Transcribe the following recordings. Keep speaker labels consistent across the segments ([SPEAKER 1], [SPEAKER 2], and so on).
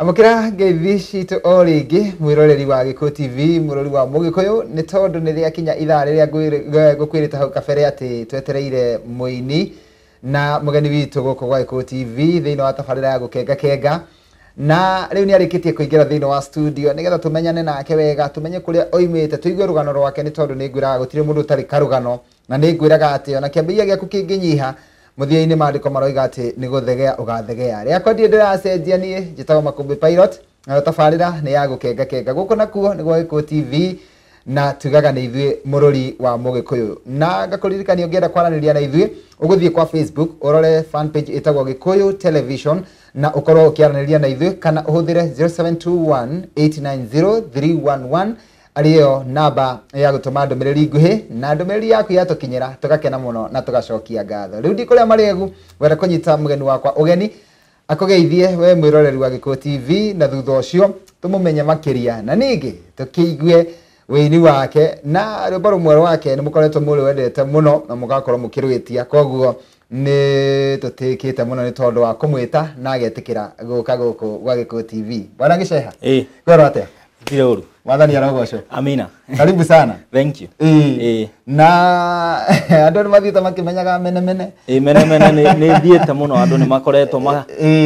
[SPEAKER 1] Amukira ngeithi citu o ringi mwiroreri wa Gikuyu TV mwiroreri wa Mugikuyu ni tondu ni ria kinya ithaa riria ngukwirite hau kabere ati twetereire muini na mugeni witu guku gwa Gikuyu TV thiini wa tabarira ya gukenga kenga na riu ni arikitie kuingira thiini wa studio nigetha tumenyane nake wega tumenye kuria oimite tuigue rugano rwake ni tondu ni ngwiraga gutire mundu utari karugano na ni ngwiraga ati ona kiambia giaku kinginyiha muthia-ini mandiko maroiga ati ni guthegea ugathegea riakwa ndie ndiracenjia nie njitagwo Makumbi Pilot na tabarira ni ya gukenga kenga guku nakuo ni gwa Gikuyu TV na tugaga ni ithui murori wa Mugikuyu na ngakuririkania ungienda kwaraniria na ithui uguthie kwa Facebook urore fan page itagwo Gikuyu Television na ukorwo ukiaraniria na ithui kana uhuthire 0721890311 ariyo namba ya gutuma ndumiriri nguhi na ndumiriri yaku yatukinyira tugakena muno na tugacokia ngatho riu ndikuria maregu wera kunyita mugeni wakwa ugeni akugeithie we mwiroreri wa Gikuyu TV na thutha ucio tumumenye makiria na ningi tukiigue wini wake na rwimbo rumwe wake ni mukoretwo muri wendete muno na mugakorwo mukirwitia koguo ni tutikite muno ni tondu wa kumwita na agetikira guka guku gwa Gikuyu TV bwana Giceha kwero atia
[SPEAKER 2] Kiroru.
[SPEAKER 1] Mwathani arogocwo.
[SPEAKER 2] Amina.
[SPEAKER 1] Karibu sana.
[SPEAKER 2] Thank you.
[SPEAKER 1] Na andu ni mathiite makimenyaga mene.
[SPEAKER 2] Mene ni thiete muno andu ni makoretwo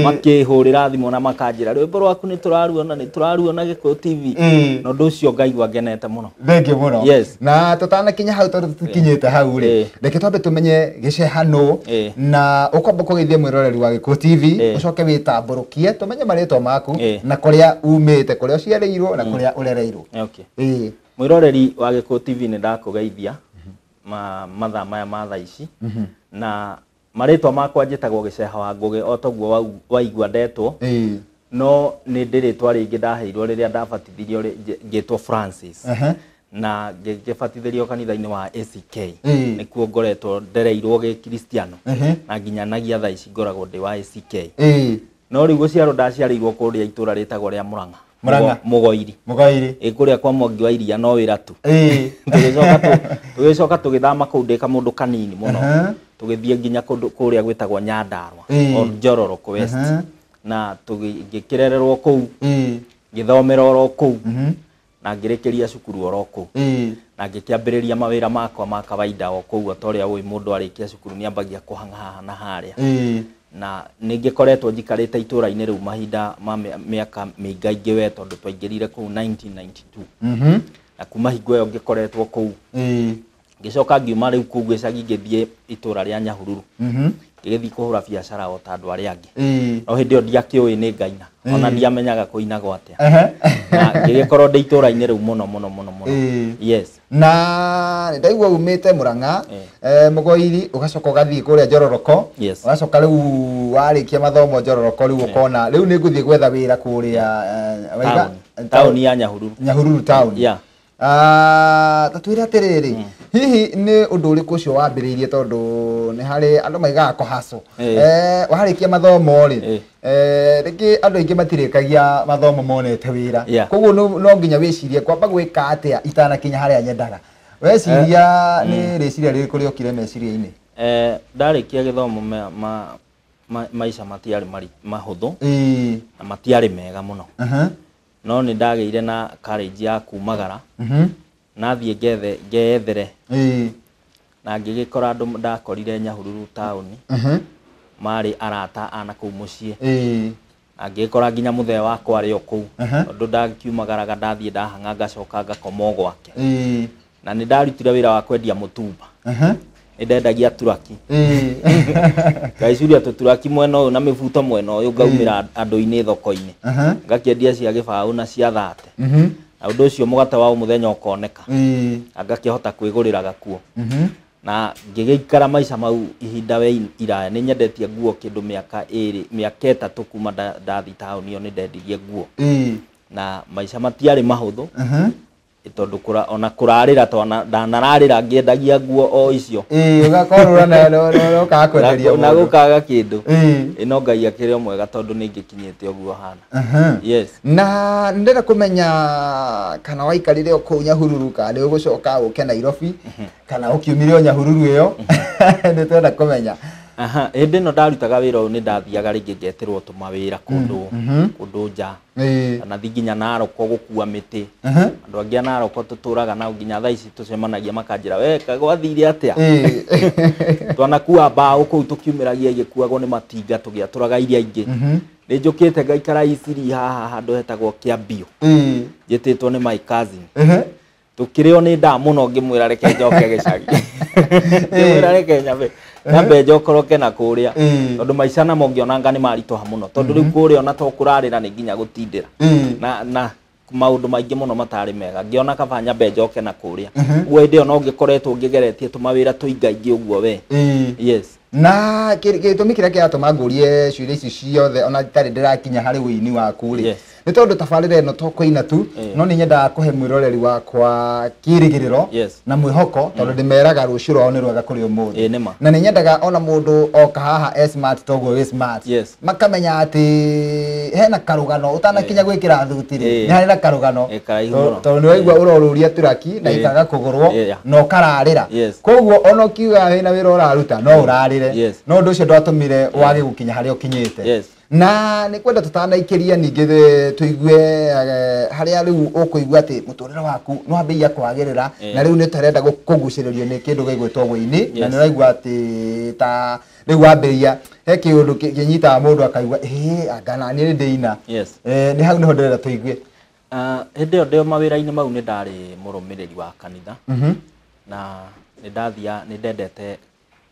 [SPEAKER 2] makihurira thimu na makanjira rwimbo rwaku ni turaruona Gikuyu TV. No ndu ucio ngaigua ngenete muno.
[SPEAKER 1] Thank you muno.
[SPEAKER 2] Yes.
[SPEAKER 1] Na tutana kinya hau tondu tukinyite hau ri. Reke twambe tumenye Giceha no na ukwamba kugeithia mwiroreri wa Gikuyu TV ucoke witamburukie tumenye maritwa maku na kuria umite kuria uciareirwo na kuria urereirwo.
[SPEAKER 2] Okay. Mwiroreri wa Gikuyu TV ni ndakugeithia mathaa maya ma thaa ici na maritwa makwa njitagwo Giceha wa Ngugi o toguo waigua ndetwo no ni ndiritwa ringi ndaheirwo riria ndabatithirio ngitwo Francis na ngibatithirio kanitha-ini wa ACK nikuo ngoretwo ndereirwo gi Kristiano na nginyanagia thaa ici ngoragwo ndi wa ACK no riu guciarwo ndaciarirwo kuria itura ritagwo ria Murang'a Mugoiri ikuria kwa Mwangi wa Iria no wira tu tugicoka tugithama kuu ndika mundu kanini muno tugithie nginya kuria gwitagwo Nyandarua o Njororoko West na tugikirererwo kuu ngithomera oro kuu na ngirikiria cukuru oro kuu na ngikiambiriria mawira makwa ma kawaida o kuu atoria wi mundu arikia cukuru ni ambagia kuhanga haha na haria na ningikoretwo njikarite itura-ini riu mahinda ma miaka miingaingi we tondu twaingirire kuu 1992 na kuma hingo iyo ngikoretwo kuu ngicoka ngiuma riu kuu gicagi ngithie itura ria Nyahururu ngithie kuhura biacara o ta andu aria angi no hindi iyo ndiakiui ni ngaina ona ndiamenyaga kuina gwatia na ngigikorwo ndi itura-ini riu muno yes
[SPEAKER 1] na ndaigua umite Murang'a Mugoiri ugacoka ugathie kuria Njororoko ugacoka riu warikia mathomo Njororoko riu ukona riu ni nguthie gwetha wira kuria waiga
[SPEAKER 2] town ya Nyahururu
[SPEAKER 1] town tatwira atiriri hihi ni undu uriku ucio wambiriirie tondu ni hari andu maigaga kuhaso warikia mathomo ri riki andu aingi matirikagia mathomo monete wira koguo no nginya wicirie kwamba gwika atia itana kinya haria nyendaga weciria ni riciria riri kuri okire meciria-ini
[SPEAKER 2] ndarikia githomo maisha matiari mahuthu na matiari mega muno no ni ndageire na courage ya kumagara nathie ngethere na ngigikora andu ndakorire Nyahururu town mari arata ana kuu mucii na ngikora nginya muthee wakwa ari o kuu tondu ndakiumagaraga ndathie ndahanga ngacoka ngakoma gwake na ni ndarutire wira wa kwendia mutumba ndendagia turaki ngaiciria tuturaki mwena uyu na mibuto mwena uyu ngaumira andu-ini thoko-ini ngakiendia cia gibau na cia thate na undu ucio mugate wa muthenya ukoneka ngakihota kwigurira gakuo na ngigikara maisha mau ihinda we iraya ni nyendetie nguo kindu miaka 3 kuma ndathi town iyo ni ndendirie nguo na maisha matiari mahuthu tondu ona kurarira tona ndanararira ngiendagia nguo o icio
[SPEAKER 1] ugakorura na ukakwenderia
[SPEAKER 2] na gukaga kindu ino Ngai akire mwega tondu ningikinyite oguo hana yes
[SPEAKER 1] na ndenda kumenya kana waikarire kuu Nyahururu kana ugucoka uke Nairobi kana ukiumire Nyahururu iyo nditenda kumenya
[SPEAKER 2] aha ende no ndarutaga wira uyu ni ndathiaga ringi ngeterwo tuma wira kundu nja na thiginya Naroko gukua miti andu angi Naroko tuturaga na nginya thaa ici tucemanagia makanjira we kagwathire atia twanakua mbao kuu tukiumiragia igikuagwo ni matinga tugiaturaga iria ingi ni njukite ngaikara Isiri haha handu hetagwo Kiambio njititwo ni my cousin tukirio ni nda muno ngimwira reke njoke gicagi ngimwira reke nyambe njokoroke na kuria tondu maica namo ngionanga ni maritoha muno tondu riu kuria ona to kurarira ni nginya gutindira na maundu maingi muno matari mega ngiona kaba nyambe njoke na kuria uwe ndio no ngikoretwo ngigeretie tumawira tuingaingi uguo we yes
[SPEAKER 1] na gitumi kiria kiatuma ngurie ciuria ici ciothe ona tari ndirakinya hari wini waku ri ni tondu tabarire no to kuina tu no ni nyenda kuhe mwiroreri wakwa kirigiriro na mwihoko tondu ndimeraga rucio rwao ni rwega kuri umuthi na ni nyendaga ona mundu oka haha smart togo we smart makamenya ati hena karugano utanakinya gwikira thuti ri ni hari na karugano tondu ni waigua uroruria turaki na ikaga kugurwo no kararira koguo ona kiuga wina wira uraruta no urarire no ndu ucio ndwatumire wage gukinya hari ukinyite na ni kwenda tutanaikiria ningi tuigue haria riu ukuigua ati muturire waku no ambeia kwagirira na riu ni tarenda kuguciririo ni kindu gigwitwo gwini na ni raigua ati ta riu ambeia he kiundu kinyita mundu akaigua angana ni ndeina ni hau niho ndirenda tuigue
[SPEAKER 2] ende ndio mawira-ini mau ni ndari murumiriri wa kanitha na ni ndathia ni ndendete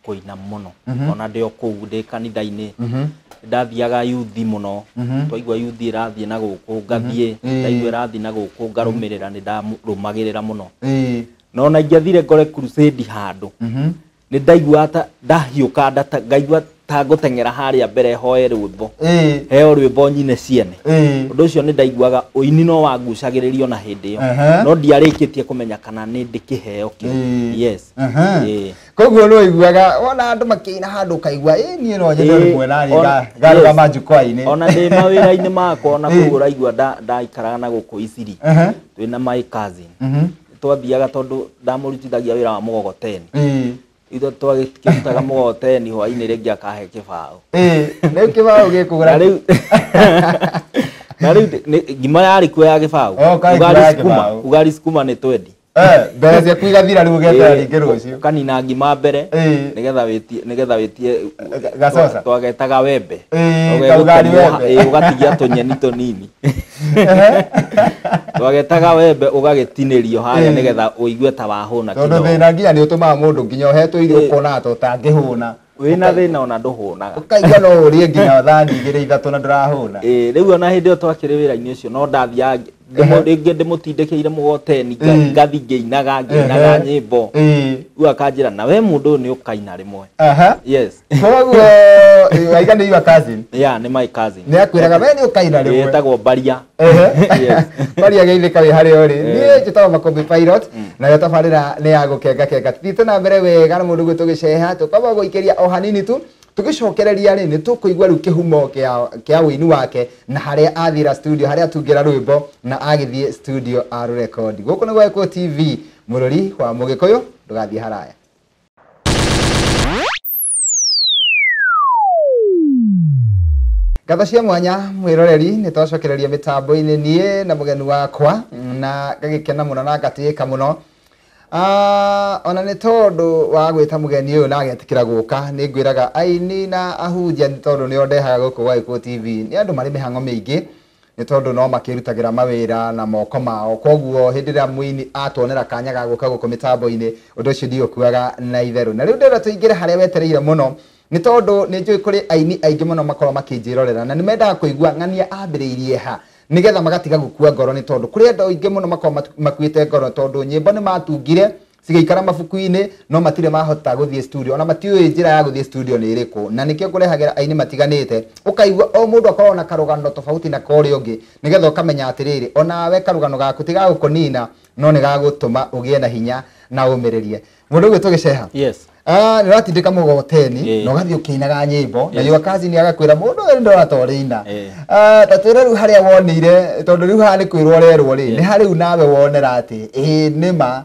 [SPEAKER 2] kuina muno ona ndio kuu ndi kanitha-ini ndathiaga yuthi muno twaigua yuthi irathie na guku ngathie ndaigua irathie na guku ngarumirira ni ndarumagirira muno no na ingiathire ngore crusade handu ni ndaigua ta ndahiuka ndata ngaigua ta ngutengera haria mbere hoe rwimbo heo rwimbo nyine ciene undu ucio ni ndaiguaga uini no wangucagiririo na hindi yo no ndiarikitie kumenya kana ni ndikiheo ki yes
[SPEAKER 1] koguo no iguaga ona andu makina handu kaigua ni no nyende rimwe nani garuga majukwa-ini
[SPEAKER 2] ona ndi mawira-ini makwa ona kugu raigua ndaikaraga na guku Isiri twina my cousin twathiaga tondu ndamurutithagia wira wa mugogoteni itho twagikitaga mugogoteni hwa-ini ringi akahe kibao
[SPEAKER 1] ni kibao gikugura
[SPEAKER 2] na riu ngima yari kuo ya kibao ugali sukuma ni twendi
[SPEAKER 1] mbere cia kuigathira riu getera ringi rucio
[SPEAKER 2] kanina ngima mbere nigetha witie
[SPEAKER 1] gacoca
[SPEAKER 2] twagetaga wembe ugatigia tunyeni tunini twagetaga wembe ugagitinirio haria nigetha uigue ta wahuna
[SPEAKER 1] kidogo tondu thina nginya ni utumaga mundu nginya uhetwo irio ukona to tangihuna
[SPEAKER 2] wina thina ona nduhunaga
[SPEAKER 1] ukaigua no urie nginya thani igiri ithatu na ndurahuna
[SPEAKER 2] riu ona hindi yo twakiri wira-ini ucio no ndathia ringi ndimutindikire mugoteni ngathi ngiinaga nyimbo riu akanjira na we mundu ni ukaina rimwe yes
[SPEAKER 1] koguo aiga ni your cousin
[SPEAKER 2] ni my cousin
[SPEAKER 1] ni akwiraga we ni ukaina rimwe
[SPEAKER 2] etagwo Baria
[SPEAKER 1] yes Baria geithika wi hari uri ni njitaga Makombe Pilot na yo tabarira ni ya gukenga tithite na mbere wega na mundu gwitu giceha tukaba guikiria o hanini tu tugicokereria ri ni tukuigua riu kihumo kia wini wake na haria athira studio haria tungira rwimbo na agithie studio aru record guku ni Gweko TV murori wa Mugikuyu ndugathie haraya Gatho cia mwanya mwiroreri ni twacokereria mitambo-ini nie na mugeni wakwa na gagikena muno na ngatika muno ona ni tondu wa gwita mugeni uyu na agetikira guka ni ngwiraga aini na ahunjia ni tondu ni ondehaga guku Gweko TV ni andu mari mihango mingi ni tondu no makirutagira mawira na moko mao koguo hindi ria mwini atuonera kanya ga guka guku mitambo-ini undu ucio ndiokuaga na itheru na riu ndira tuingire haria wetereire muno ni tondu ni njui kuri aini aingi muno makorwo makinjirorera na nimendaga kuigua ng'ania ambiriirie ha nigetha magatiga gukua ngoro ni tondu kuri andu aingi muno makorwo makuite ngoro tondu nyimbo ni matungire cigaikara mabuku-ini no matire mahota guthie studio ona matiui njira ya guthie studio ni iriku na nikio kurehagira aini matiganite ukaigua o mundu akorwo na karugano tofauti na kore ungi nigetha ukamenya atiriri ona we karugano gaku tiga gukunina no ni gagutuma ugie na hinya na umiririe mundu gwitu giceha ni ratindika mugogoteni no gathie ukinaga nyimbo na your cousin agakwira mundu ndo ratorina tatwira riu haria wonire tondu riu ha ni kwirwo rerwo ri ni hari nawe wonera ati nima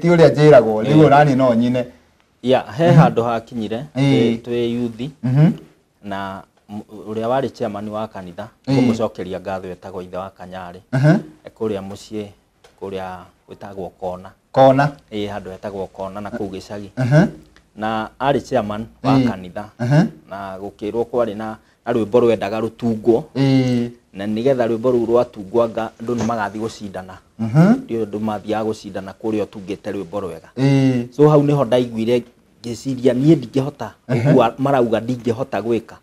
[SPEAKER 1] ti uria njiragwo riu rani no nyine
[SPEAKER 2] he handu hakinyire twi youth na uria wari chairman wa kanitha kumucokeria ngatho etagwo ithe wa Kanyari kuria mucii kuria wetagwo Kona handu etagwo Kona na kuu gicagi na ari chairman wa kanitha na gukirwo kwari na rwimbo rwendaga rutungwo na nigetha rwimbo ru rwatungwanga andu ni magathi gucindana ndio andu mathia gucindana kuria utungite rwimbo rwega so hau niho ndaiguire ngiciria nie ndingihota marauga ndingihota gwika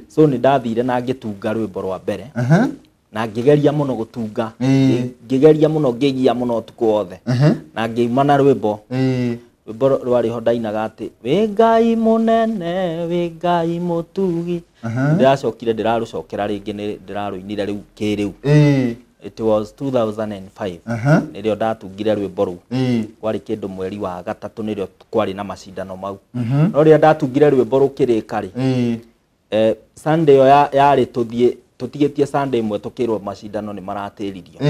[SPEAKER 2] so ni ndathire na ngitunga rwimbo rwa mbere na ngigeria muno gutunga ngigeria muno ngigia muno tuko othe na ngiuma na rwimbo rwimbo rwari ho ndainaga ati wi Ngai munene wi Ngai mutugi ndiracokire ndirarucokera ringi ndiraruinire riu kiriu it was 2005 nirio ndatungire rwimbo ru kwari kindu mweri wa gatatu nirio kwari na macindano mau no ria ndatungire rwimbo ru kirika ri Sunday yari tutigetie Sunday mwe tukirwo macindano ni maratiririo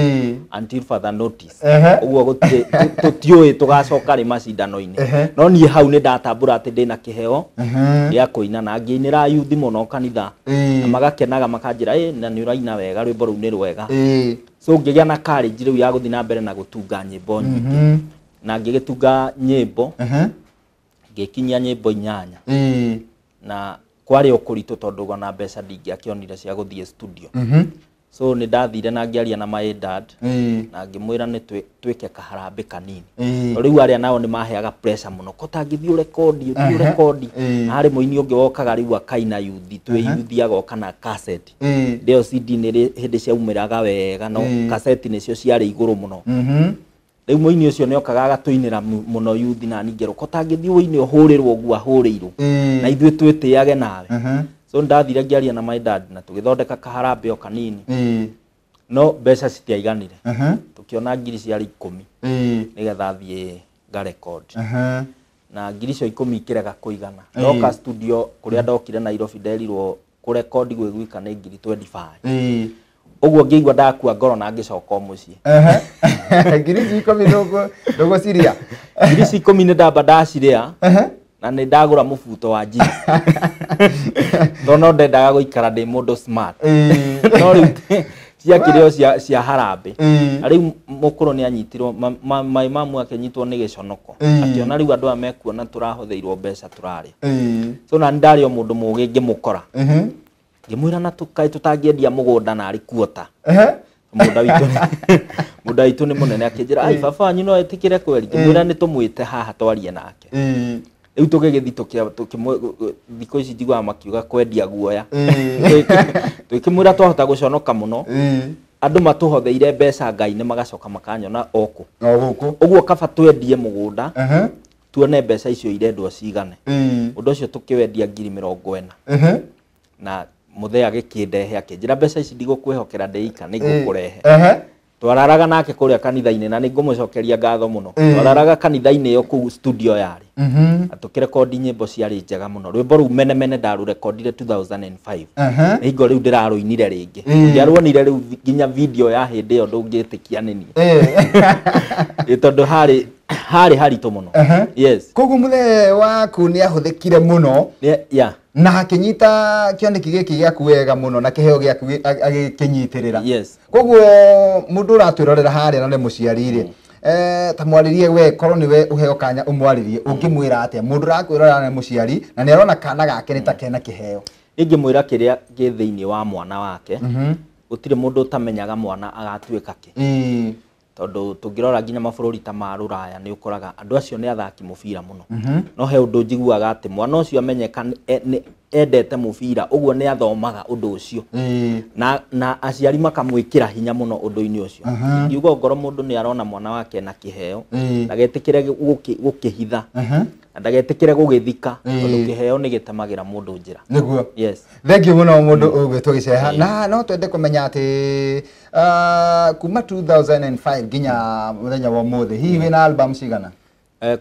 [SPEAKER 2] until further notice uguo tutioi tugacoka ri macindano ini no nie hau ni ndatambura ati ndina kiheo ya kuina na ngiinira youth muno kanitha na magakenaga makanjira na ni uraina wega rwimbo ru ni rwega so ngigia na courage riu ya guthina mbere na gutunga nyimbo nyingi na ngigitunga nyimbo ngikinyia nyimbo 8 na kwari okuritu tondu gona mbeca ndingiakionire cia guthie studio so ni ndathire na ngiaria na my dad na ngimwira ni twike kaharambe kanini riu aria nao ni maheaga pressure muno kotangithio record hari muini ungi wokaga riu akaina youth twi youth agoka na cassette ndio CD ni hindi cia umiraga wega no cassette nicio ciari iguru muno riu muini ucio ni okaga agatuinira muno youth na ningero kotangithio wini uhurirwo guo ahurirwo na ithwe twitiage nawe so ndathire ngiaria na my dad na tugithondeka kaharambe o kanini no mbeca citiaiganire tukiona ngiri ciari 10 nigetha thie ga record na ngiri cio 10 ikirega kuigana no ka studio kuria ndokire Nairobi nderirwo ku record gwiguika ni ngiri 25 uguo ngiigwa ndakua ngoro na ngicoka mucii
[SPEAKER 1] ngiri 10 ndogo ciria
[SPEAKER 2] ngiri 10 ni ndamba ndaciria na ni ndagura mubuto wa jeans no ndendaga guikara ndi mundu smart no riu cia kirio cia harambe riu mukuru ni anyitirwo mai mamu akenyitwo ni giconoko akiona riu andu amekuona turahotheirwo mbeca turaria so na ndari o mundu mugi ngimukora ngimwira na tukai tutangiendia mugunda na ari kuota muda witu ni munene akinjira ai baba wanyu no etikire kweri ngimwira ni tumwite haha twarie nake riu tugigithi thiko ici njigwa makiuga kwendia guoya twikimwira twahota guconoka muno andu matuhotheire mbeca Ngai ni magacoka makanyona oku uguo kaba twendie mugunda tuone mbeca icio irendwo cigane undu ucio tukiwendia ngiri 40 na muthee agikindehe akinjira mbeca ici ndigukwihokera ndeika nigukurehe twararaga nake kuria kanitha-ini na ningumucokeria ngatho muno twararaga kanitha-ini yo ku studio yari atukirekondi nyimbo ciari njega muno rwimbo ru mene ndarurekondire 2005 hingo riu ndiraruinire ringi ndiaruonire riu nginya video ya hindi yo ndungitikia nini tondu hari haritu muno yes
[SPEAKER 1] koguo muthee waku ni ahuthikire muno na hakinyita kioneki giki giaku wega muno na kiheo giaku agikinyitirira
[SPEAKER 2] yes
[SPEAKER 1] koguo mundu ratwirorera haria na ni muciarire ta mwaririe we korwo niwe uheo kanya umwaririe ungimwira atia mundu rakwirorera ni muciari na ni arona kana gake ni ta kena kiheo
[SPEAKER 2] ingimwira kiria gi thiini wa mwana wake gutire mundu utamenyaga mwana agatuika ki tondu tungirora nginya mabururi ta ma Ruraya ni ukoraga andu acio ni athaki mubira muno no he undu njiguaga ati mwana ucio amenyeka endete mubira uguo ni athomaga undu ucio na aciari makamwikira hinya muno undu-ini ucio ngiuga ngoro mundu ni arona mwana wake na kiheo ndagetikire gukihitha ndagetikire gugithika tondu kiheo ni gitemagira mundu njira
[SPEAKER 1] niguo
[SPEAKER 2] yes
[SPEAKER 1] thank you muno mundu ugwitwo giceha na no twende kumenya ati kuma 2005 nginya muthenya wa muthi hihi wina album cigana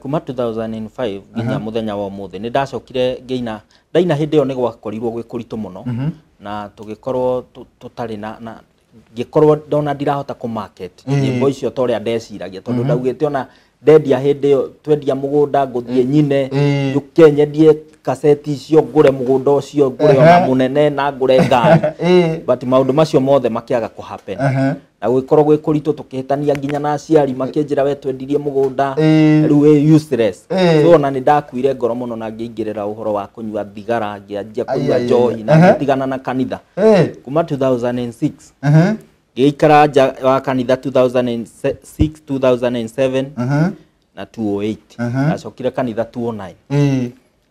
[SPEAKER 2] kuma 2005 nginya muthenya wa muthi ni ndacokire ngeina ndaina hindi yo ni gwakorirwo gwikuritu muno na tugikorwo tutari na gikorwo ndona ndirahota ku market nyimbo icio toria ndeciragia tondu ndaugite ona ndendia hindi yo twendia mugunda nguthie nyine njuke nyendie kaseti icio ngure mugunda ucio ngure ona munene na ngure ngari but maundu macio mothe makiaga ku happen na gwikorwo gwikuritu tukihitania nginya na aciari makinjira we twendirie mugunda riu we useless so na ni ndakuire ngoro muno na ngiingirira uhoro wa kunyua thigara ngianjia kunyua njohi na ngitigana na kanitha kuma 2006 ngiikara nja wa kanitha 2006 2007 na 2008 acokire kanitha 2009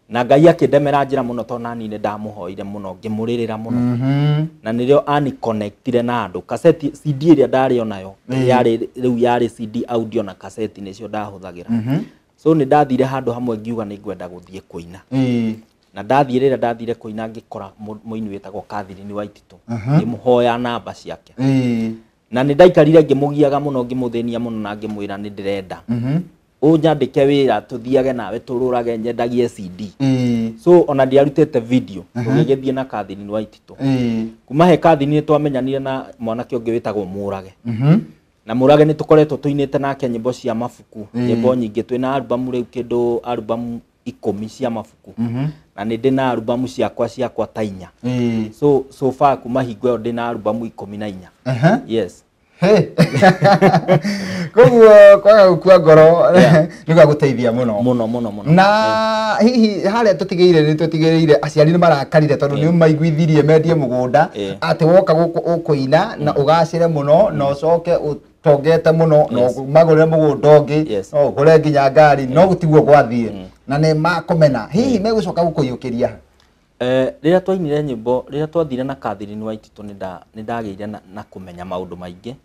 [SPEAKER 2] na Ngai akindemera njira muno to nani ne ndamuhoire muno ngimuririra muno na nirio ani connectire na andu cassette CD iria ndari onayo yari riu yari CD audio na cassette nicio ndahuthagira so ni ndathire handu hamwe ngiuga ni ngwenda guthie kuina na ndathire rira ndathire kuina ngikora muini wetagwo Catherine Waititu ngimuhoya namba ciake na ni ndaikarire ngimugiaga muno ngimuthenia muno na ngimwira ni ndirenda unyandike wira tuthiage nawe tururage nyendagie CD so ona ndiarutete video tugigithie na Catherine Waititu kuma he Catherine twamenyanire na mwanake ungi witagwo Murage na Murage ni tukoretwo tuinite nake nyimbo cia mafuku nyimbo nyingi twina album riu kindu album 10 cia mafuku na ni ndina album ciakwa ta 4 so far kuma hingo yo ndina album 14 yes
[SPEAKER 1] koguo kwaga gukua ngoro ni gwa guteithia muno na hihi haria tutigiire aciari ni marakarire tondu ni maiguithirie mendie mugunda ati woka guku ukuina na ugacire muno na ucoke utongete muno no magurire mugunda ungi no gure nginya ngari no gutigwo gwathie na ni makomena hihi megucoka gukuyukiria rira twainire nyimbo rira twathire na Catherine Waititu ni ndageire na kumenya maundu maingi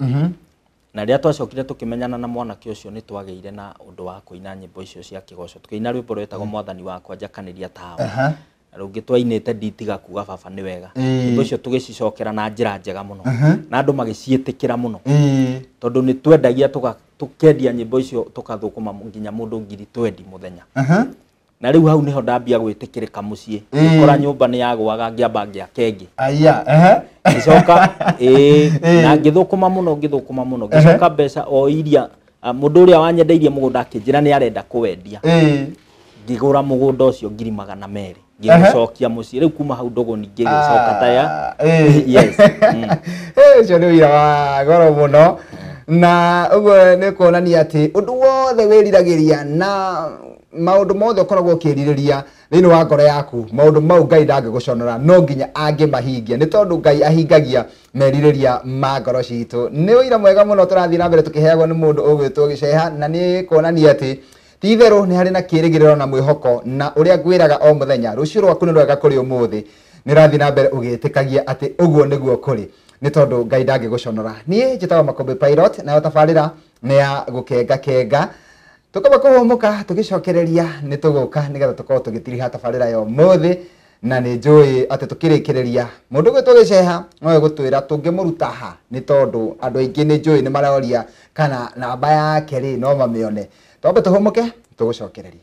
[SPEAKER 1] na rira twacokire tukimenyana na mwanake ucio ni twageire na undu wa kuina nyimbo icio cia kigoco tukiina rwimbo rwetagwo mwathani wakwa njakaniria tawa na rungi twainite nditiga kuga baba ni wega nyimbo icio tugicicokera na njira njega muno na andu magicietikira muno tondu ni twendagia tukendia nyimbo icio tukathukuma nginya mundu 20 muthenya na riu hau niho ndambia gwitikirika mucii ikora nyumba ni yagwaga ngiamba ngiakengi gicoka na ngithukuma muno gicoka mbeca o iria mundu uria wanyendeirie mugunda akinjira ni arenda kuwendia ngigura mugunda ucio 200,000 ngicokia mucii riu kuma hau ndogo ningi gicoka taya yes ucio ni wira wa goro muno na uguo ni kuonania ati undu wothe wiriragiria na maundu mothe ukoragwo ukiririria thini wa ngoro yaku maundu mau Ngai ndangiguconora no nginya angimahingia ni tondu Ngai ahingagia meririria ma ngoro citu ni wira mwega muno turathie na mbere tukiheagwo ni mundu ugwitwo Giceha na ni kuonania ati titheru ni hari na kirigiriro na mwihoko na uria ngwiraga o muthenya rucio rwaku ni rwega kuri umuthi ni rathie na mbere ugitikagia ati uguo niguo kuri ni tondu Ngai ndangiguconora nie njitagwo Makombe Pilot na tabarira ni ya gukenga tukaba kuhumuka tugicokereria ni tuguka nigetha tukorwo tugitiriha tabarira yo muthi na ni njui ati tukirikireria mundu gwitwo Giceha no gutwira tungimuruta ha ni tondu andu aingi ni njui ni maraoria kana namba yake ri no mamione twambe tuhumuke tugucokereria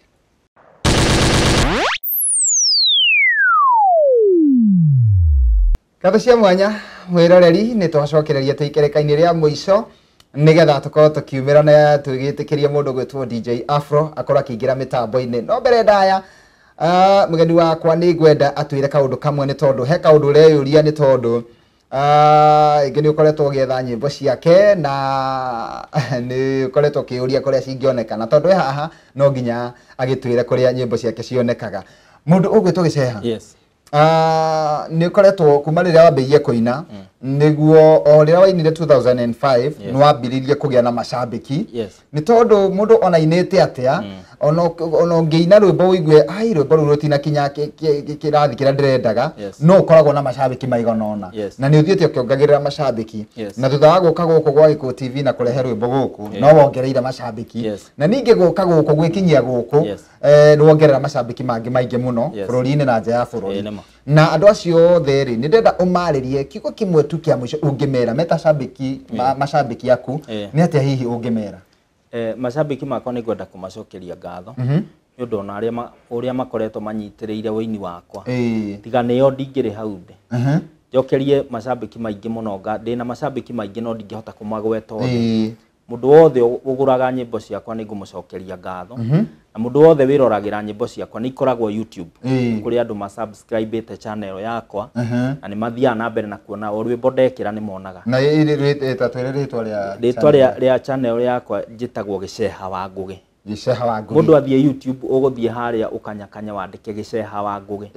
[SPEAKER 1] Katho cia mwanya mwiroreri ni twacokereria tuikerekaini ria muico nigetha tukorwo tukiumira na tugitikiria mundu gwitwo DJ Afro akorwo akiingira mitambo-ini no mbere ndaya mugeni wakwa ni ngwenda atwire kaundu kamwe ni tondu he kaundu ureyuria ni tondu ingi ni ukoretwo ugietha nyimbo ciake na ni ukoretwo ukiuria kuria cingionekana tondu haha no nginya agitwire kuria nyimbo ciake cionekaga mundu ugwitwo Giceha
[SPEAKER 2] yes
[SPEAKER 1] ni ukoretwo kuma riria wambirie kuina niguo o riria wainire 2005 ni wambiririe kugia na macambiki ni tondu mundu ona inite atia ona ngiina rwimbo wigue ai rwimbo ru rutina kinya kirathi kira ndirendaga no ukoragwo na macambiki maigonona na ni uthiete ukiongagirira macambiki na thutha wa guka guku gwa Gikuyu TV na kurehe rwimbo guku no wongereire macambiki na ningi guka guku gwikinyia guku ni wongerera macambiki mangi maingi muno bururi-ini na nja ya bururi na andu acio othe ri ni ndenda umaririe kiugo kimwe tu kia mwisho ungimera meta shambiki macambiki yaku ni atia hihi ungimera
[SPEAKER 2] macambiki makwa ni ngwenda kumacokeria ngatho ni undu ona uria makoretwo manyitiriire wini wakwa tiga nio ndingiri hau ndi njokerie macambiki maingi muno ndina macambiki maingi no ndingihota kumagweta othe mundu wothe uguraga nyimbo ciakwa ni ngumucokeria ngatho na mundu wothe wiroragira nyimbo ciakwa ni ikoragwo YouTube kuri andu ma subscribe te channel yakwa na ni mathia na mbere na kuona o rwimbo ndekira ni monaga
[SPEAKER 1] na
[SPEAKER 2] ritwa ria channel yakwa njitagwo Giceha wa Ngugi.
[SPEAKER 1] Giceha wa Ngugi.
[SPEAKER 2] Mundu athie YouTube uguthie haria ukanyakanya wandike Giceha wa Ngugi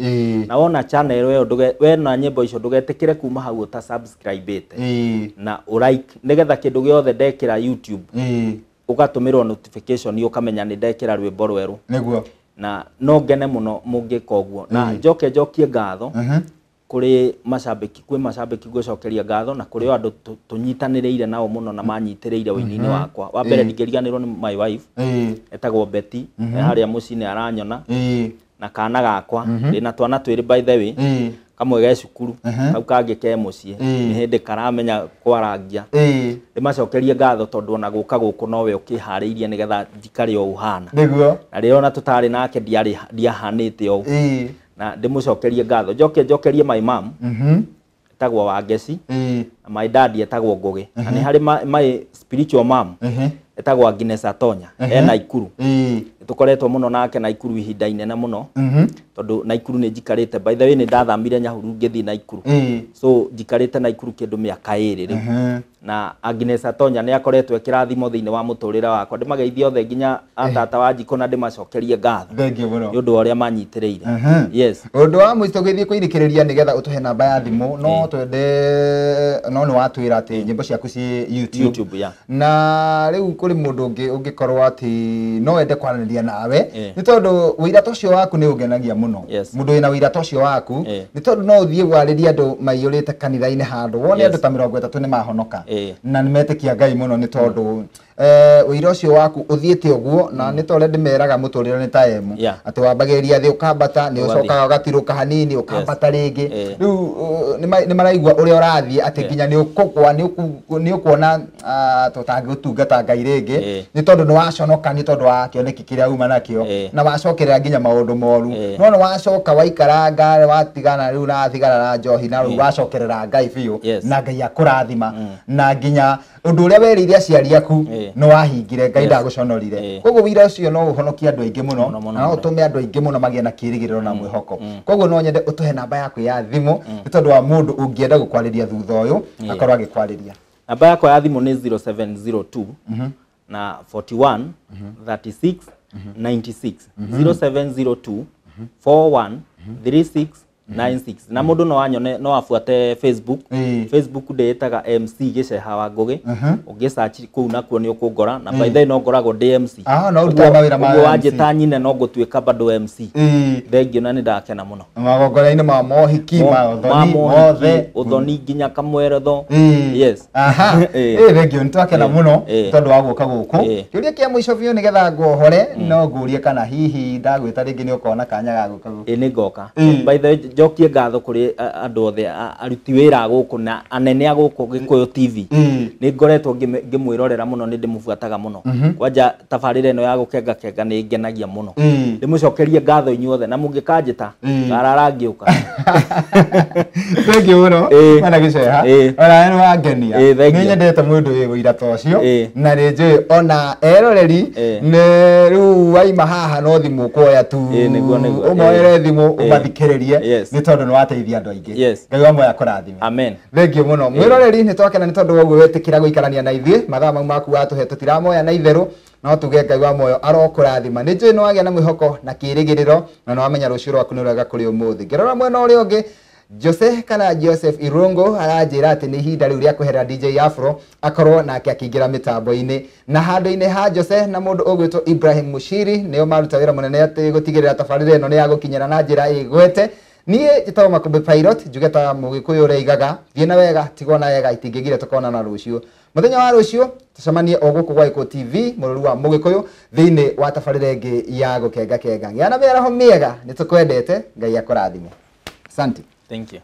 [SPEAKER 2] na wona channel yo we na nyimbo icio ndugetikire kuma hau uta subscribe te na like nigetha kindu giothe ndekira YouTube ukatumirwo notification ukamenya ni ndekira rwimbo rweru
[SPEAKER 1] niguo
[SPEAKER 2] na no ngene muno mungika uguo na njokie ngatho kuri macambiki gwicokeria ngatho na kuri andu tunyitanireire nao muno na manyitireire wini-ini wakwa wa mbere ndingiriganirwo ni my wife etagwo Betty haria mucini aranyona na kana gakwa ndina twana twiri by the way kamwe ge cukuru kau kangi ke mucie ni hindi karamenya kwarangia ndimacokerie ngatho tondu ona guka guku nowe ukihariirie nigetha njikare o uhana
[SPEAKER 1] niguo na
[SPEAKER 2] rio na tutari nake ndiahanite o na ndimucokerie ngatho njokerie my mom etagwo Wangeci na my dad etagwo Ngugi na ni hari my spiritual mom etagwo Agnes Atonya Naikuru tukoretwo muno nake Naikuru ihinda inene muno tondu Naikuru ni njikarite by the way ni ndathamire Nyahuru ngithi Naikuru so njikarite Naikuru kindu miaka 2 riu na Agnes Atonya ni akoretwo ekirathimo thiini wa muturira wakwa ndimageithia othe nginya atata wa njiko na ndimacokerie ngatho
[SPEAKER 1] thengio muno
[SPEAKER 2] yundu uria manyitireire yes
[SPEAKER 1] undu wa muisto githie kuirikiriria nigetha utuhe namba ya thimu no twende no ni watwira ati nyimbo ciaku ci YouTube na riu kuri mundu ungikorwo ati no ende kwaranĩria nawe ni tondu wira tocio waku ni ungenagia muno mundu wina wira tocio waku ni tondu no uthie gwariria andu maiyurite kanitha-ini handu wone andu ta 30 ni mahonoka na nimetikia Ngai muno ni tondu wira ucio waku uthiite uguo na ni tore ndimeraga muturire ni taemu ati wambagiria thi ukambata ni ucokaga ugatiruka hanini ukambata ringi riu ni maraigua uria urathie ati nginya ni ukugwa ni ukuona tutangi utungata Ngai ringi ni tondu ni waconoka ni tondu wa kioneki kiria uma nakio na wacokerera nginya maundu moru no ni wacoka waikaranga watigana riu na thigara na njohi na riu wacokerera Ngai biu na Ngai akurathima na nginya undu uria werire aciari aku no wahingire Ngai ndaguconorire koguo wira ucio no uhonokia andu aingi muno na no utume andu aingi muno magie na kirigiriro na mwihoko koguo no nyende utuhe namba yaku ya thimu ni tondu wa mundu ungienda gukwariria thutha uyu akorwo agikwariria
[SPEAKER 2] namba yakwa ya thimu ni 0702 na 41 36 96 0702 41 36 96 na mundu no anyone no afuate Facebook ndetaga MC Giceha wa Ngugi ugisearch kuu nakuo ni ukungora na by the way no ngoragwo DMC
[SPEAKER 1] no ruta mawira ma MC
[SPEAKER 2] wanjita nyine no gutuika bado MC thengio na ni ndakena muno
[SPEAKER 1] magongora-ini ma mohiki mothe
[SPEAKER 2] uthoni nginya kamweretho yes
[SPEAKER 1] thengio nitwakena muno tondu wa guka guku kiuria kia mwisho biu nigetha nguhore no ngurie kana hihi ndagwita ringi ni ukona kanya ga guka guku
[SPEAKER 2] ni ngoka by the way njokie ngatho kuri andu othe aruti wira guku na anene a guku Gikuyu TV ni ngoretwo ngimwirorera muno ni ndimubuataga muno kwanja tabarire ino ya gukenga ni ngenagia muno ndimucokerie ngatho inyuothe na mungikanjita ngarara ngiuka
[SPEAKER 1] thengio muno mana Giceha ona ni wangenia ni nyendete mundu wi wira tocio na ni njui ona eroreri ni riu waima haha no thimu kuoya tu umoere thimu umathikiririe ni tondu ni wateithia andu aingi Ngai wa moya kurathime
[SPEAKER 2] amen
[SPEAKER 1] thengio muno mwiroreri ni twakena ni tondu woguo wetikira guikarania na ithie mathaa mau maku watuhe tutiramoya na itheru no tuge Ngai wa moyo arokurathima ni njui no agia na mwihoko na kirigiriro na no amenya rucio rwaku ni rwega kuri umuthi ngirora mwena uria ungi Joseph Irungo aranjira ati ni ihinda riu ria kuhera DJ Afro akorwo nake akingira mitambo-ini na handu-ini ha Jose na mundu ugwitwo Ibrahim Mushiri nio maruta wira munene ati gutigirira tabarire ino ni ya gukinyira na njira igwete nie jitagwo Makumbi Pilot njugeta Mugikuyu ureigaga thiena wega tigona wega itingigire tukona na rucio muthenya wa rucio tucemanie o guku gwa Gikuyu TV mururu wa Mugikuyu thiini wa tabarire ngi ya gukenga ngiana meraho miega nitukwendete Ngai akurathime asante.
[SPEAKER 2] Thank you.